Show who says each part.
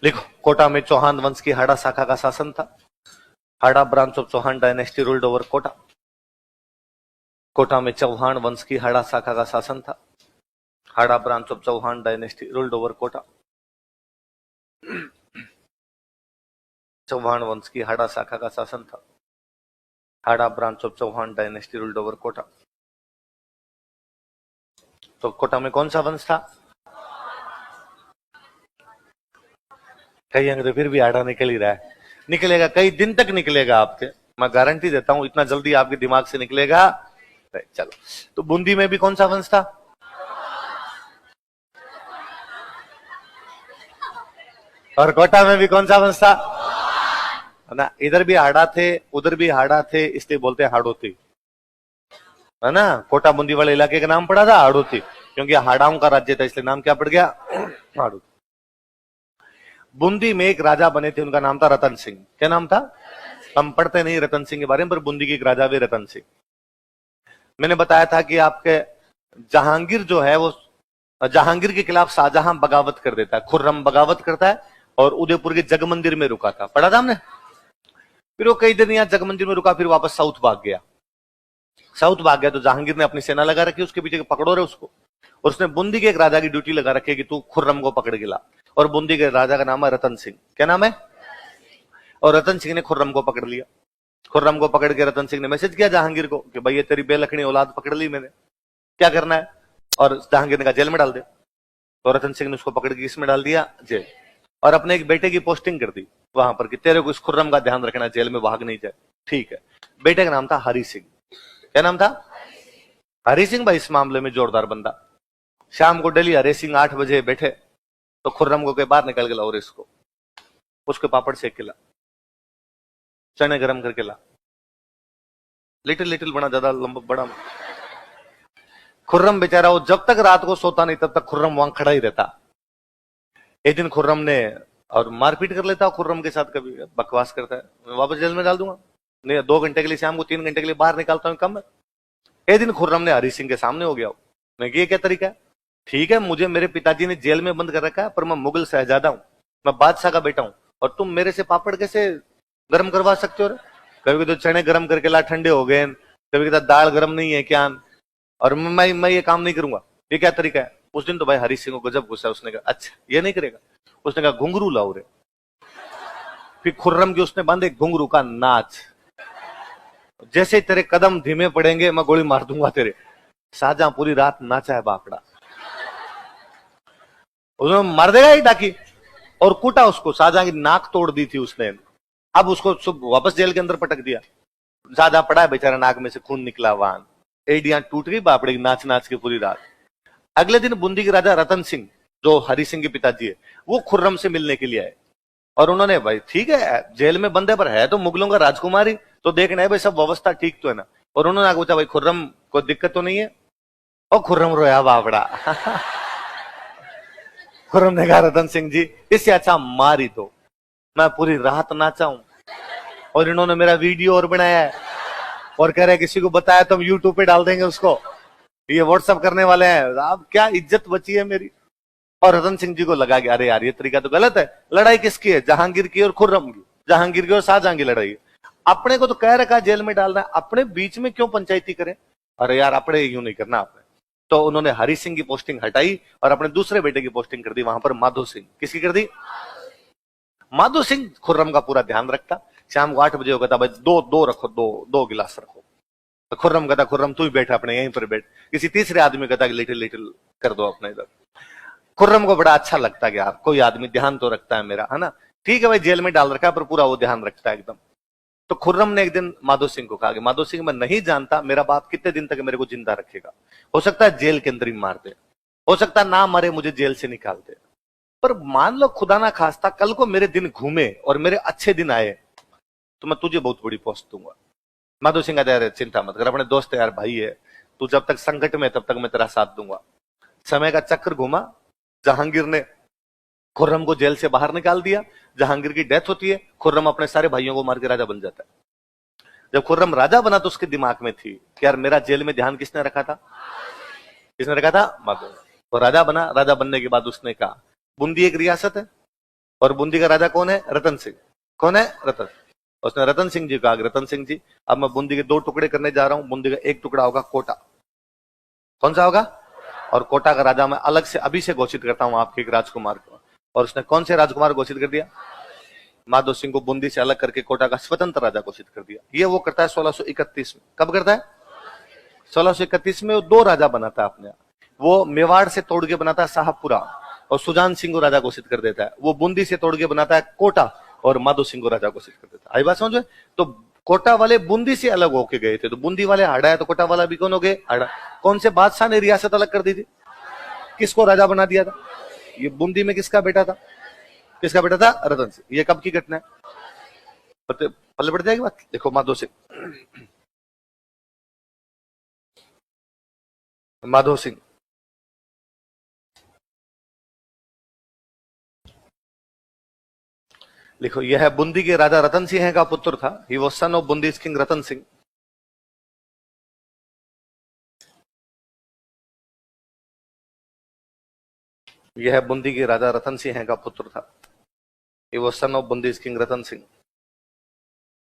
Speaker 1: लिखो, कोटा में चौहान वंश की हाड़ा शाखा का शासन था। Hada branch of Chauhan dynasty ruled over Kota. Kota में चौहान वंश की हाड़ा शाखा का शासन था। Hada branch of Chauhan dynasty ruled over Kota. Chauhan वंश की हाड़ा शाखा का शासन था। Hada branch of Chauhan dynasty ruled over Kota. तो कोटा में कौन सा वंश था? कई अंग तो फिर भी हाड़ा निकल ही रहा है। निकलेगा, कई दिन तक निकलेगा आपके, मैं गारंटी देता हूं, इतना जल्दी आपके दिमाग से निकलेगा। चलो, तो बूंदी में भी कौन सा वंश था? और कोटा में भी कौन सा वंश था? ना, इधर भी हाड़ा थे, उधर भी हाड़ा थे, इसलिए बोलते हैं हाड़ोती, है ना। कोटा बूंदी वाले इलाके का नाम पड़ा था हाड़ोती, क्योंकि हाड़ाओं का राज्य था, इसलिए नाम क्या पड़ गया? हाड़ोती। बूंदी में एक राजा बने थे, उनका नाम था रतन सिंह। क्या नाम था? हम पढ़ते नहीं रतन सिंह के बारे में, पर बूंदी के एक राजा भी रतन सिंह। मैंने बताया था कि आपके जहांगीर जो है वो, जहांगीर के खिलाफ शाहजहां बगावत कर देता है, खुर्रम बगावत करता है और उदयपुर के जग मंदिर में रुका था, पढ़ा था हमने। फिर वो कई दिन यहाँ जग मंदिर में रुका, फिर वापस साउथ भाग गया। साउथ भाग गया तो जहांगीर ने अपनी सेना लगा रखी, उसके पीछे पकड़ो रहे उसको। और उसने बूंदी के एक राजा की ड्यूटी लगा रखी है कि तू खुर्रम को पकड़ के ला। और बूंदी के राजा का नाम है रतन सिंह। क्या नाम है? और रतन सिंह ने खुर्रम को पकड़ लिया। खुर्रम को पकड़ के रतन सिंह ने मैसेज किया जहांगीर को कि भाई ये तेरी बेलखनी औलाद पकड़ ली मैंने, क्या करना है? और जहांगीर ने कहा जेल में डाल दे। तो रतन सिंह ने उसको पकड़ के किसमें डाल दिया? जेल। और अपने एक बेटे की पोस्टिंग कर दी वहां पर कि तेरे को इस खुर्रम का ध्यान रखना, जेल में भाग नहीं जाए। ठीक है। बेटे का नाम था हरि सिंह। क्या नाम था? हरि सिंह। भाई इस मामले में जोरदार बंदा। शाम को डेली हरि सिंह 8 बजे बैठे तो खुर्रम को के बाहर निकल के लाओ इसको, उसके पापड़ सेक के ला, चने गरम करके ला, लिटिल लिटिल बना, ज्यादा लंबा बड़ा। खुर्रम बेचारा वो जब तक रात को सोता नहीं तब तक खुर्रम वहां खड़ा ही रहता। एक दिन खुर्रम ने, और मारपीट कर लेता खुर्रम के साथ, कभी बकवास करता है, मैं वापस जेल में डाल दूंगा, नहीं 2 घंटे के लिए शाम को 3 घंटे के लिए बाहर निकालता हूं, कम है। एक दिन खुर्रम ने हरि सिंह के सामने हो गया। मैं ये क्या तरीका है? ठीक है, मुझे मेरे पिताजी ने जेल में बंद कर रखा है, पर मैं मुगल शहजादा हूं, मैं बादशाह का बेटा हूं, और तुम मेरे से पापड़ कैसे गर्म करवा सकते हो? कभी तो चने गर्म करके ला, ठंडे हो गए, कभी कहता दाल गर्म नहीं है क्या, और मैं ये काम नहीं करूंगा, ये क्या तरीका है? उस दिन तो भाई हरि सिंह को गजब गुस्सा। उसने कहा अच्छा ये नहीं करेगा? उसने कहा घुंघरू लाओ रे। फिर खुर्रम की उसने बांधे घुंघरू का नाच, जैसे तेरे कदम धीमे पड़ेंगे मैं गोली मार दूंगा तेरे। शाहजहां पूरी रात नाचा है बापड़ा, उसने मार देगा ही डाकी, और कूटा उसको। शाहजहां की नाक तोड़ दी थी उसने, अब उसको वापस जेल के अंदर पटक दिया। शाहजहां पड़ा है बेचारा, नाक में से खून निकला, वाहन एडियां टूट गई बापड़े की, नाच नाच के पूरी रात। अगले दिन बूंदी के राजा रतन सिंह, जो हरि सिंह के पिताजी है, वो खुर्रम से मिलने के लिए आए। और उन्होंने, भाई ठीक है जेल में बंदे पर है तो मुगलों का राजकुमारी, तो देखना है भाई सब व्यवस्था ठीक तो है ना। और उन्होंने पूछा भाई खुर्रम को दिक्कत तो नहीं है? और खुर्रम रोया बापड़ा। खुर्रम ने कहा रतन सिंह जी इससे अच्छा मार ही दो, मैं पूरी रात नाचा हूं, और इन्होंने मेरा वीडियो और बनाया है, और कह रहे किसी को बताया तो हम यूट्यूब पे डाल देंगे उसको, ये व्हाट्सअप करने वाले हैं। अब क्या इज्जत बची है मेरी। और रतन सिंह जी को लगा कि अरे यार ये तरीका तो गलत है। लड़ाई किसकी है? जहांगीर की और खुर्रम की, जहांगीर की और शाहजहां की लड़ाई है। अपने को तो कह रखा जेल में डालना है, अपने बीच में क्यों पंचायती करें? अरे यार अपने यूं नहीं करना आपने। तो उन्होंने हरि सिंह की पोस्टिंग हटाई और अपने दूसरे बेटे की पोस्टिंग कर दी वहां पर माधो सिंह। किसकी कर दी? माधो सिंह खुर्रम का पूरा ध्यान रखता। शाम को 8 बजे हो गया था, भाई दो रखो, दो गिलास रखो। तो खुर्रम कहता खुर्रम तू ही बैठ अपने यहीं पर बैठ। किसी तीसरे आदमी कहता कि लिटिल लिटिल कर दो अपने इधर। खुर्रम को बड़ा अच्छा लगता है कि यार कोई आदमी ध्यान तो रखता है मेरा, है ना। ठीक है भाई जेल में डाल रखा है पर पूरा वो ध्यान रखता है एकदम। तो खुर्रम ने एक दिन माधो सिंह को कहा कि माधो सिंह मैं नहीं जानता मेरा बाप कितने दिन तक मेरे को जिंदा रखेगा, हो सकता है जेल के अंदर ही मार दे, हो सकता है ना मरे मुझे जेल से निकाल दे, पर मान लो खुदा ना खास्ता कल को मेरे दिन घूमे और मेरे अच्छे दिन आए तो मैं तुझे बहुत बड़ी पोस्ट दूंगा। माधो सिंह कहता है चिंता मत कर, अपने दोस्त है यार, भाई है, तू जब तक संकट में तब तक मैं तेरा साथ दूंगा। समय का चक्र घुमा, जहांगीर ने खुर्रम को जेल से बाहर निकाल दिया। जहांगीर की डेथ होती है, खुर्रम अपने सारे भाइयों को मार के राजा बन जाता है। जब खुर्रम राजा बना तो उसके दिमाग में थी कि यार मेरा जेल में ध्यान किसने रखा था? किसने रखा था? माधो। तो राजा बना। राजा बनने के बाद उसने कहा बूंदी एक रियासत है, और बूंदी का राजा कौन है? रतन सिंह। कौन है? रतन। उसने रतन सिंह जी को कहा, रतन सिंह जी अब मैं बूंदी के 2 टुकड़े करने जा रहा हूं, बूंदी का एक टुकड़ा होगा कोटा। कौन सा होगा? और कोटा का राजा मैं अलग से अभी से घोषित करता हूं आपके एक राजकुमार को। और उसने कौन से राजकुमार घोषित कर दिया? माधो सिंह को बूंदी से अलग करके कोटा का स्वतंत्र राजा घोषित कर दिया। ये वो करता है 1631 में। कब करता है? 1631 में वो 2 राजा बनाता है अपने। वो मेवाड़ से तोड़ के बनाता है शाहपुरा और सुजान सिंह को राजा घोषित कर देता है। वो बूंदी से तोड़ के बनाता है कोटा और माधो सिंह को राजा घोषित कर देता है। आई बात समझ में? तो कोटा वाले बूंदी से अलग होके गए थे, तो बूंदी वाले हाड़ा है, तो कोटा वाला भी कौन हो गए? हाड़ा। कौन से बादशाह ने रियासत अलग कर दी थी? किसको राजा बना दिया था? ये बूंदी में किसका बेटा था? किसका बेटा था? रतन सिंह। ये कब की घटना है? पल्ले पड़ जाएगी बात। देखो माधो सिंह, माधो सिंह लिखो, यह है बूंदी के राजा रतन सिंह का पुत्र था। He was son of Bundi king Ratan Singh. यह बूंदी के राजा रतन सिंह का पुत्र था। He was son of Bundi king Ratan Singh.